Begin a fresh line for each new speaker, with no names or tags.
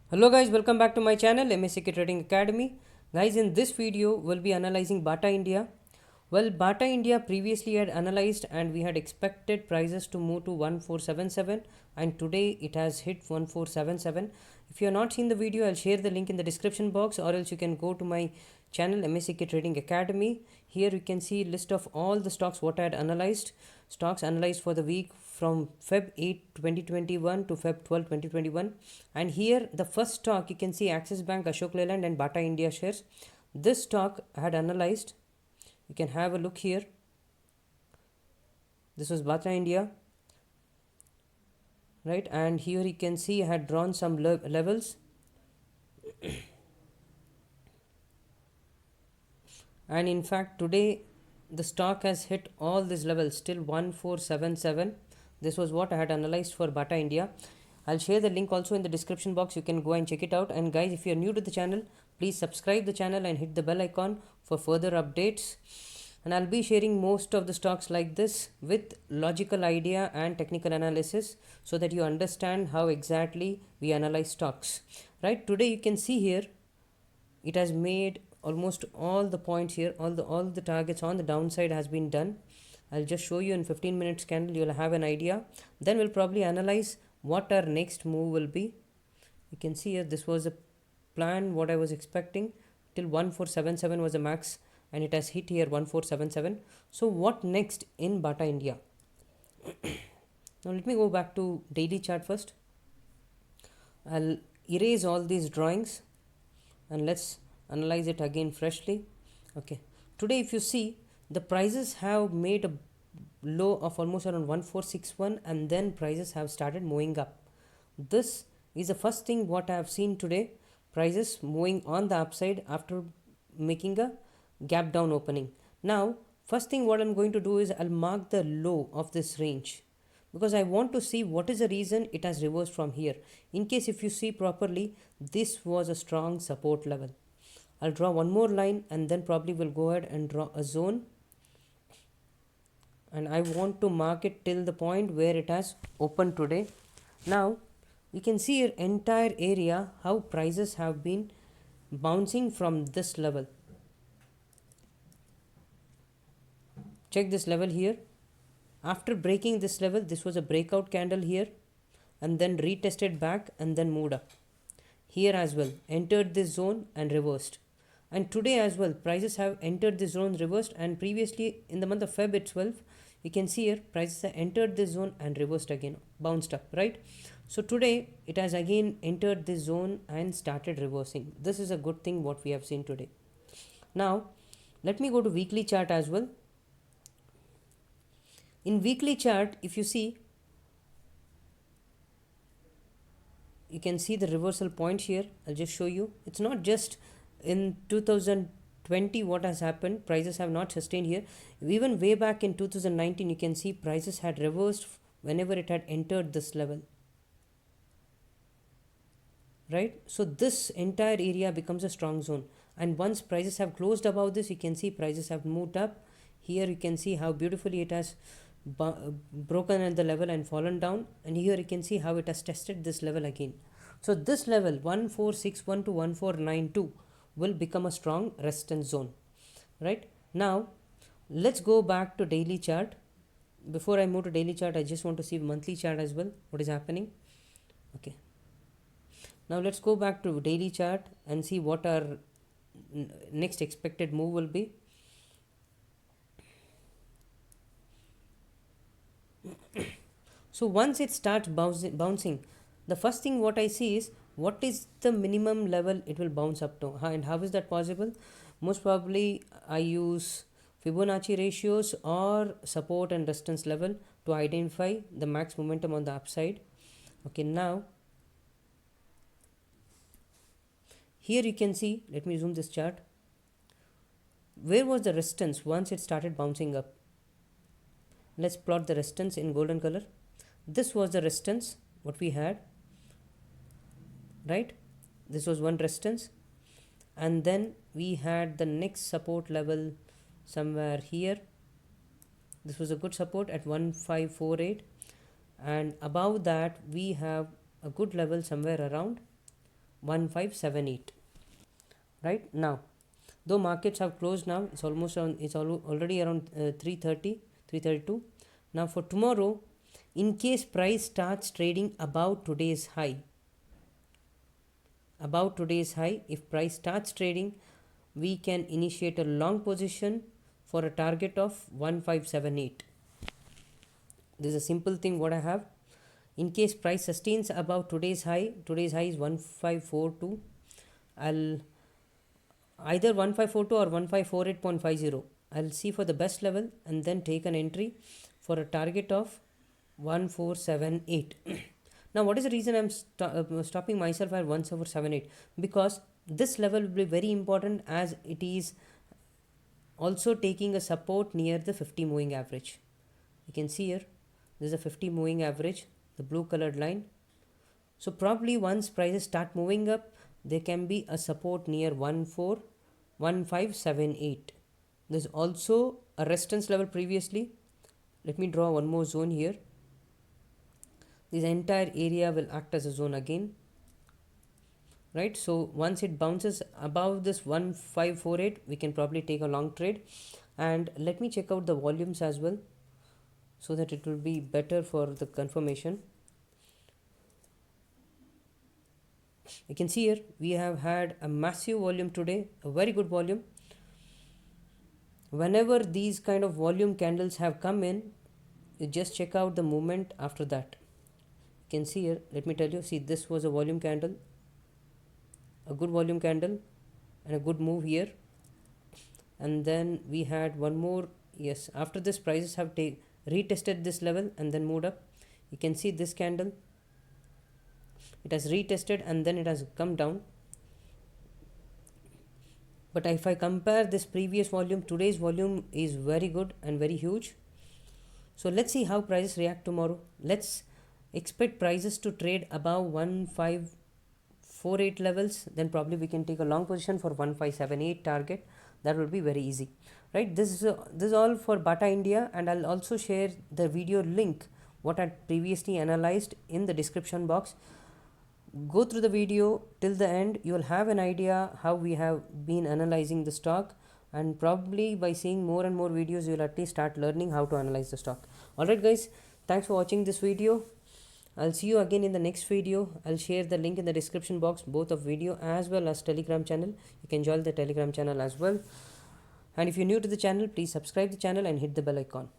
Hello guys, welcome back to my channel MSCK Trading Academy. Guys, in this video we'll be analyzing Bata India. Well, Bata India previously had analyzed and we had expected prices to move to 1477 and today it has hit 1477. If you have not seen the video, I'll share the link in the description box or else you can go to my channel MSCK Trading Academy. Here you can see list of all the stocks what I had analyzed. Stocks analyzed for the week from Feb 8 2021 to Feb 12 2021, and here the first stock you can see Axis Bank, Ashok Leyland and Bata India shares. This stock I had analyzed. You can have a look here. This was Bata India, right? And here you can see I had drawn some levels, and in fact today the stock has hit all these levels till 1477. This was what I had analyzed for Bata India. I'll share the link also in the description box. You can go and check it out. And guys, if you're new to the channel, please subscribe the channel and hit the bell icon for further updates. And I'll be sharing most of the stocks like this with logical idea and technical analysis so that you understand how exactly we analyze stocks. Right? Today you can see here it has made almost all the points here, all the targets on the downside has been done. I'll just show you in 15 minutes candle, you'll have an idea. Then we'll probably analyze what our next move will be. You can see here this was a plan what I was expecting till 1477 was a max and it has hit here 1477. So what next in Bata India? Now let me go back to daily chart first. I'll erase all these drawings and let's analyze it again freshly. Okay, today if you see the prices have made a low of almost around 1461 and then prices have started moving up. This is the first thing what I have seen today, prices moving on the upside after making a gap down opening. Now first thing what I'm going to do is I'll mark the low of this range because I want to see what is the reason it has reversed from here. In case if you see properly, this was a strong support level. I'll draw one more line and then probably will go ahead and draw a zone, and I want to mark it till the point where it has opened today. Now you can see your entire area how prices have been bouncing from this level. Check this level here. After breaking this level, this was a breakout candle here and then retested back and then moved up. Here as well entered this zone and reversed, and today as well prices have entered this zone, reversed, and previously in the month of Feb itself you can see here prices have entered this zone and reversed again, bounced up, right? So today it has again entered this zone and started reversing. This is a good thing what we have seen today. Now let me go to weekly chart as well. In weekly chart if you see, you can see the reversal point here. I'll just show you. It's not just in 2020 what has happened, prices have not sustained here. Even way back in 2019 you can see prices had reversed whenever it had entered this level, right? So this entire area becomes a strong zone, and once prices have closed above this you can see prices have moved up. Here you can see how beautifully it has broken at the level and fallen down, and here you can see how it has tested this level again. So this level 1461 to 1492 will become a strong resistance zone. Right, now let's go back to daily chart. Before I move to daily chart, I just want to see monthly chart as well, what is happening. Okay, now let's go back to daily chart and see what our next expected move will be. So once it starts bouncing, the first thing what I see is what is the minimum level it will bounce up to, and how is that possible? Most probably I use Fibonacci ratios or support and resistance level to identify the max momentum on the upside. Okay, now here you can see, let me zoom this chart. Where was the resistance once it started bouncing up? Let's plot the resistance in golden color. This was the resistance what we had, right? This was one resistance, and then we had the next support level somewhere here. This was a good support at 1548, and above that we have a good level somewhere around 1578. Right now, though markets have closed now, it's almost around, already around 330, 332. Now for tomorrow, in case price starts trading above today's high, if price starts trading, we can initiate a long position for a target of 1578. This is a simple thing what I have. In case price sustains above today's high is 1542, I'll either 1542 or 1548.50. I'll see for the best level and then take an entry for a target of 1478. Now what is the reason I'm stopping myself at 1478? Because this level will be very important, as it is also taking a support near the 50 moving average. You can see here, this is a 50 moving average, the blue colored line. So probably once prices start moving up, there can be a support near 1578. There's also a resistance level previously. Let me draw one more zone here. This entire area will act as a zone again. Right, so once it bounces above this 1548, we can probably take a long trade. And let me check out the volumes as well, so that it will be better for the confirmation. You can see here we have had a massive volume today, a very good volume. Whenever these kind of volume candles have come in, you just check out the movement after that. You can see here, let me tell you, see, this was a volume candle, a good volume candle, and a good move here. And then we had one more. Yes, after this prices have retested this level and then moved up. You can see this candle, it has retested and then it has come down. But if I compare this previous volume, today's volume is very good and very huge. So let's see how prices react tomorrow. Let's expect prices to trade above 1548 levels, then probably we can take a long position for 1578 target. That will be very easy. Right, this is all for Bata India, and I'll also share the video link what I previously analyzed in the description box. Go through the video till the end, you will have an idea how we have been analyzing the stock, and probably by seeing more and more videos you will at least start learning how to analyze the stock. Alright guys, thanks for watching this video. I'll see you again in the next video. I'll share the link in the description box, both of video as well as Telegram channel. You can join the Telegram channel as well. And if you're new to the channel, please subscribe the channel and hit the bell icon.